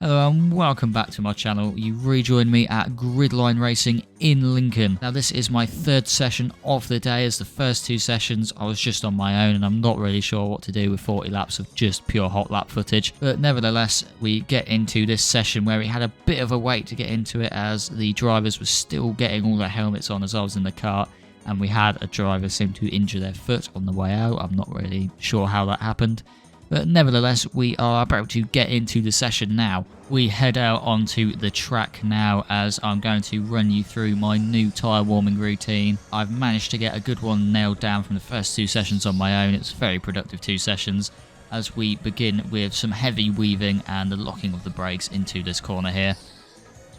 Hello and welcome back to my channel. You rejoined me at Gridline Racing in Lincoln. Now this is my third session of the day, as the first two sessions I was just on my own and I'm not really sure what to do with 40 laps of just pure hot lap footage. But nevertheless, we get into this session where we had a bit of a wait to get into it, as the drivers were still getting all their helmets on as I was in the kart, and we had a driver seem to injure their foot on the way out. I'm not really sure how that happened. But nevertheless, we are about to get into the session now. We head out onto the track now, as I'm going to run you through my new tyre warming routine. I've managed to get a good one nailed down from the first two sessions on my own. It's very productive two sessions, as we begin with some heavy weaving and the locking of the brakes into this corner here.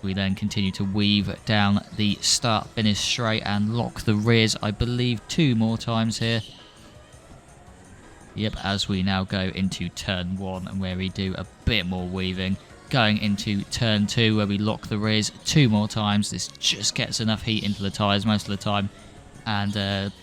We then continue to weave down the start-finish straight and lock the rears, I believe, 2 more times here. Yep, as we now go into turn 1, and where we do a bit more weaving. Going into turn 2, where we lock the rears 2 more times. This just gets enough heat into the tyres most of the time. And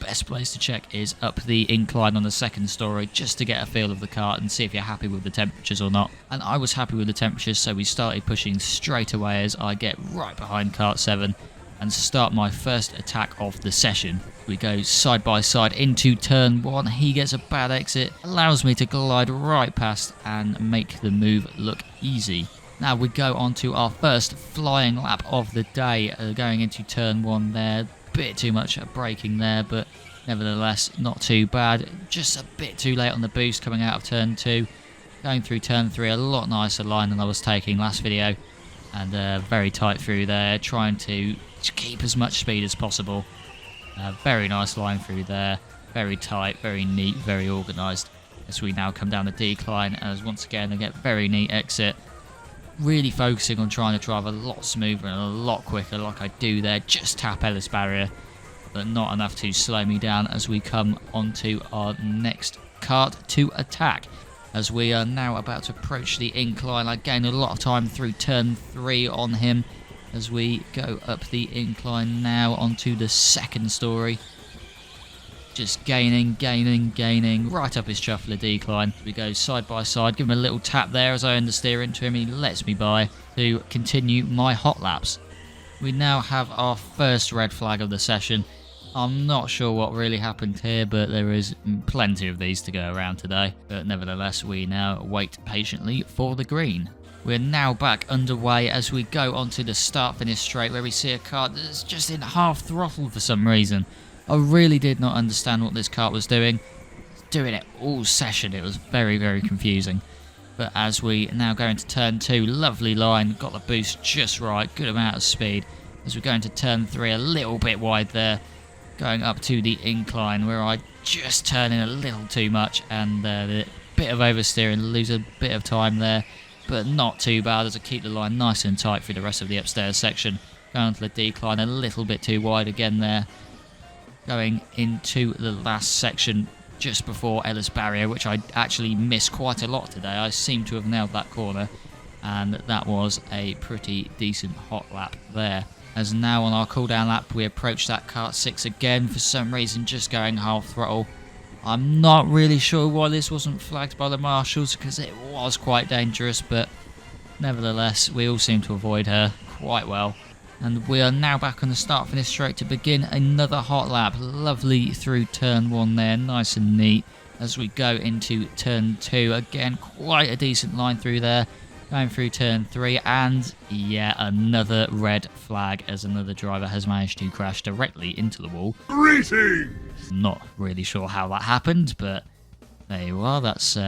best place to check is up the incline on the second story, just to get a feel of the kart and see if you're happy with the temperatures or not. And I was happy with the temperatures, so we started pushing straight away as I get right behind kart 7 and start my first attack of the session. We go side by side into turn 1. He gets a bad exit, allows me to glide right past and make the move look easy. Now we go on to our first flying lap of the day, going into turn 1 there. Bit too much braking there, but nevertheless not too bad. Just a bit too late on the boost coming out of turn 2. Going through turn 3, a lot nicer line than I was taking last video. And very tight through there, trying to keep as much speed as possible. Very nice line through there, very tight, very neat, very organised. As we now come down the decline, as once again I get very neat exit. Really focusing on trying to drive a lot smoother and a lot quicker like I do there. Just tap Ellis barrier, but not enough to slow me down as we come onto our next kart to attack. As we are now about to approach the incline, I gain a lot of time through turn 3 on him. As we go up the incline now onto the second story. Just gaining, right up his Shuffler decline. We go side by side, give him a little tap there as I understeer into him. He lets me by to continue my hot laps. We now have our first red flag of the session. I'm not sure what really happened here, but there is plenty of these to go around today. But nevertheless, we now wait patiently for the green. We're now back underway as we go onto the start-finish straight, where we see a kart that's just in half throttle for some reason. I really did not understand what this kart was doing. Doing it all session, it was very, very confusing. But as we now go into turn 2, lovely line, got the boost just right, good amount of speed. As we go into turn 3, a little bit wide there, going up to the incline, where I just turn in a little too much, and a bit of oversteering, lose a bit of time there. But not too bad, as I keep the line nice and tight through the rest of the upstairs section. Going onto the decline, a little bit too wide again there. Going into the last section just before Ellis barrier, which I actually missed quite a lot today. I seem to have nailed that corner, and that was a pretty decent hot lap there. As now on our cooldown lap, we approach that kart 6 again, for some reason just going half throttle. I'm not really sure why this wasn't flagged by the marshals, because it was quite dangerous, but nevertheless we all seem to avoid her quite well. And we are now back on the start-finish straight to begin another hot lap. Lovely through turn 1 there, nice and neat. As we go into turn 2, again quite a decent line through there. Going through turn 3, and yeah, another red flag, as another driver has managed to crash directly into the wall. Greetings! Not really sure how that happened, but there you are. That's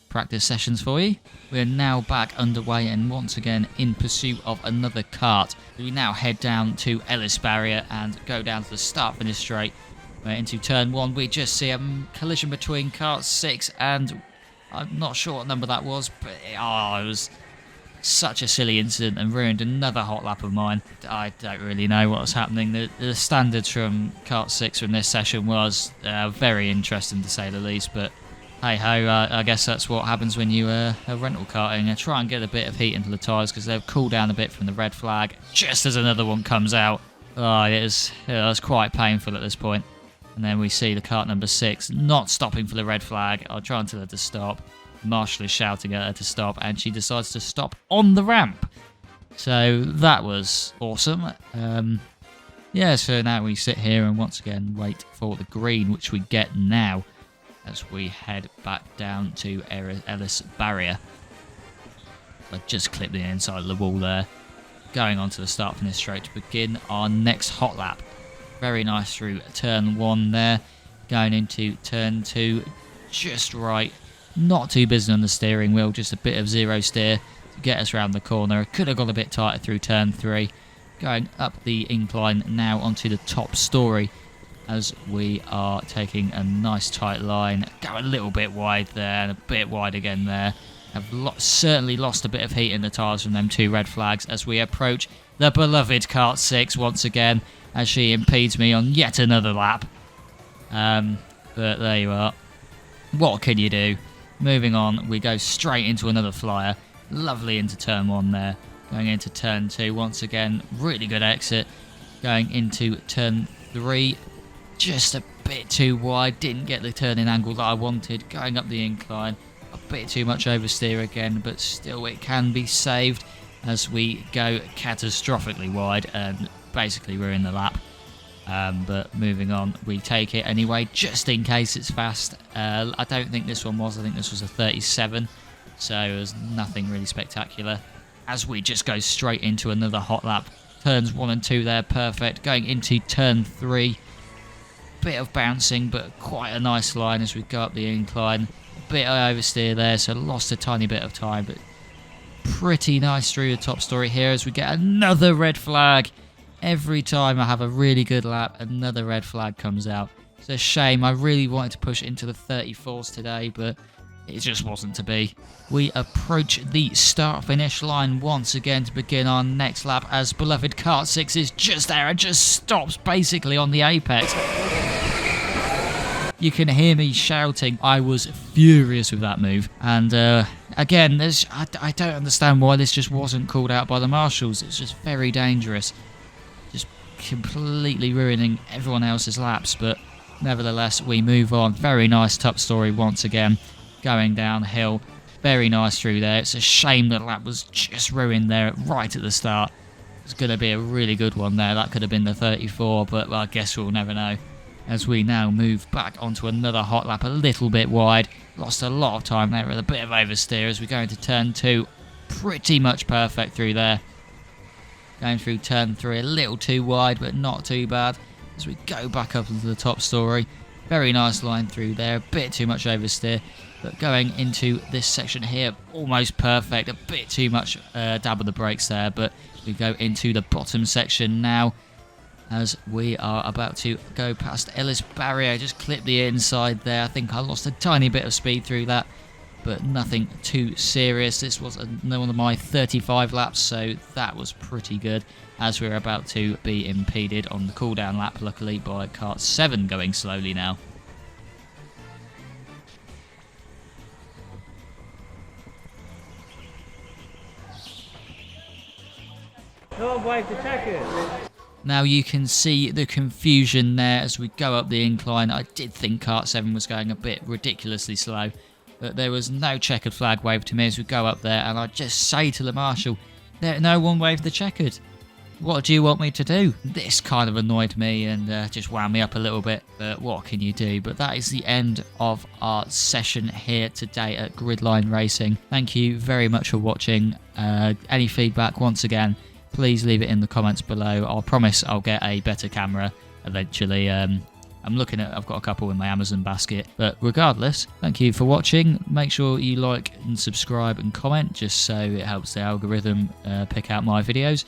practice sessions for you. We're now back underway and once again in pursuit of another kart. We now head down to Ellis barrier and go down to the start-finish straight. Into turn 1, we just see a collision between kart 6 and I'm not sure what number that was, but it was such a silly incident and ruined another hot lap of mine. I don't really know what was happening. The standards from kart 6 from this session was very interesting to say the least, but hey ho, I guess that's what happens when you are rental karting. Try and get a bit of heat into the tyres, because they've cooled down a bit from the red flag just as another one comes out. It was quite painful at this point. And then we see the kart number 6 not stopping for the red flag. I'll try and tell her to stop. Marshall is shouting at her to stop, and she decides to stop on the ramp. So that was awesome. Yeah, so now we sit here and once again wait for the green, which we get now as we head back down to Ellis Barrier. I just clipped the inside of the wall there. Going on to the start finish straight to begin our next hot lap. Very nice through turn 1 there. Going into turn 2, just right. Not too busy on the steering wheel, just a bit of zero steer to get us around the corner. Could have got a bit tighter through turn 3. Going up the incline now onto the top story as we are taking a nice tight line. Go a little bit wide there and a bit wide again there. Have certainly lost a bit of heat in the tyres from them 2 red flags as we approach the beloved Kart 6 once again as she impedes me on yet another lap. But there you are. What can you do? Moving on, we go straight into another flyer. Lovely into turn 1 there. Going into turn 2 once again. Really good exit. Going into turn 3. Just a bit too wide. Didn't get the turning angle that I wanted. Going up the incline. A bit too much oversteer again, but still it can be saved as we go catastrophically wide and basically ruin the lap. But moving on, we take it anyway, just in case it's fast. I don't think this one was. I think this was a 37, so it was nothing really spectacular. As we just go straight into another hot lap. Turns 1 and 2 there, perfect. Going into turn 3. Bit of bouncing, but quite a nice line as we go up the incline. Bit of oversteer there, so lost a tiny bit of time, but pretty nice through the top story here as we get another red flag. Every time I have a really good lap, another red flag comes out. It's a shame. I really wanted to push it into the 34s today, but it just wasn't to be. We approach the start-finish line once again to begin our next lap as beloved Kart 6 is just there and just stops basically on the apex. You can hear me shouting. I was furious with that move. And again, I don't understand why this just wasn't called out by the marshals. It's just very dangerous. Just completely ruining everyone else's laps. But nevertheless, we move on. Very nice top story once again. Going downhill. Very nice through there. It's a shame that lap was just ruined there right at the start. It's going to be a really good one there. That could have been the 34, but well, I guess we'll never know. As we now move back onto another hot lap, a little bit wide. Lost a lot of time there with a bit of oversteer as we go into turn 2. Pretty much perfect through there. Going through turn 3, a little too wide, but not too bad. As we go back up into the top story. Very nice line through there, a bit too much oversteer. But going into this section here, almost perfect. A bit too much dab of the brakes there, but we go into the bottom section now. As we are about to go past Ellis Barrier, just clip the inside there. I think I lost a tiny bit of speed through that, but nothing too serious. This was one of my 35 laps, so that was pretty good. As we're about to be impeded on the cooldown lap, luckily, by Kart 7 going slowly now. Don't wave the checkers. Now you can see the confusion there as we go up the incline. I did think Kart 7 was going a bit ridiculously slow, but there was no checkered flag waved to me as we go up there, and I just say to the marshal, no one waved the checkered. What do you want me to do? This kind of annoyed me and just wound me up a little bit, but what can you do? But that is the end of our session here today at Gridline Racing. Thank you very much for watching. Any feedback, once again, please leave it in the comments below. I promise I'll get a better camera eventually. I'm looking at, I've got a couple in my Amazon basket. But regardless, thank you for watching. Make sure you like and subscribe and comment just so it helps the algorithm pick out my videos.